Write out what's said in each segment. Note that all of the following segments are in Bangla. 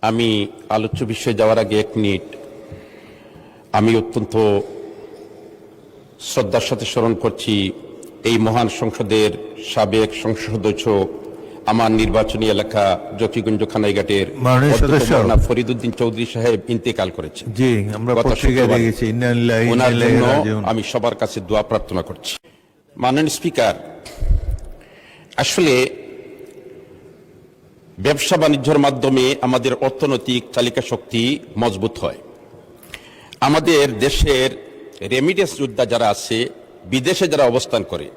আমি আলোচ্য বিষয়ে যাওয়ার আগে এক মিনিট আমি অত্যন্ত শ্রদ্ধার সাথে স্মরণ করছি এই মহান সংসদের সাবেক সংসদ সদস্য আমার নির্বাচনী এলাকা জকিগঞ্জ খানাইঘাটের ফরিদউদ্দিন চৌধুরী সাহেব ইন্তেকাল করেছেন। জি, আমরা পত্রিকায় দেখেছি। ওনার জন্য আমি সবার কাছে দোয়া প্রার্থনা করছি। মাননীয় স্পিকার, আসলে ব্যবসা বাণিজ্যের মাধ্যমে আমাদের অর্থনৈতিক চালিকা শক্তি মজবুত হয়। আমাদের দেশের রেমিটেন্স যোদ্ধা যারা আছে, বিদেশে যারা অবস্থান করে,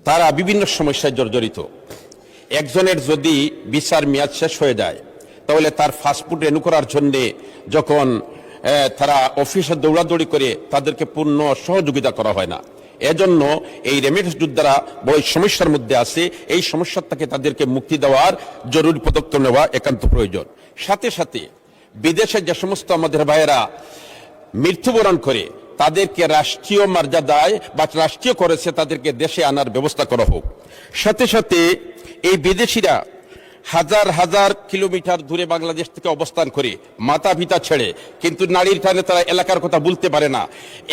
তারা বিভিন্ন সমস্যায় জর্জরিত। একজনের যদি ভিসার মেয়াদ শেষ হয়ে যায়, তাহলে তার পাসপোর্ট রিনিউ করার জন্যে যখন তারা অফিসে দৌড়াদৌড়ি করে, তাদেরকে পূর্ণ সহযোগিতা করা হয় না। এজন্য এই রেমিটেন্স যোদ্ধারা বড় সমস্যার মধ্যে আছে। এই সমস্যার থেকে তাদেরকে মুক্তি দেওয়ার জরুরি পদক্ষেপ নেওয়া একান্ত প্রয়োজন। সাথে সাথে বিদেশে যে সমস্ত আমাদের ভাইয়েরা মৃত্যুবরণ করে, তাদেরকে রাষ্ট্রীয় মর্যাদায় বা রাষ্ট্রীয় করেছে, তাদেরকে দেশে আনার ব্যবস্থা করা হোক। সাথে সাথে এই বিদেশিরা হাজার হাজার কিলোমিটার দূরে বাংলাদেশ থেকে অবস্থান করে মাতা পিতা ছেড়ে, কিন্তু নারীর টানে তারা এলাকার কথা বলতে পারে না।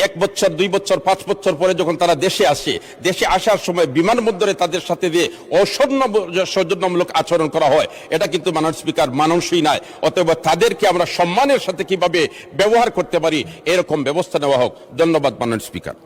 1 বছর 2 বছর 5 বছর পরে যখন তারা দেশে আসে, দেশে আসার সময় বিমানবন্দরে তাদের সাথে দিয়ে সৌজন্যমূলক আচরণ করা হয়। এটা কিন্তু মাননীয় স্পিকার মানানসই নয়। অতএব তাদেরকে আমরা সম্মানের সাথে কিভাবে ব্যবহার করতে পারি, এরকম ব্যবস্থা নেওয়া হোক। ধন্যবাদ মাননীয় স্পিকার।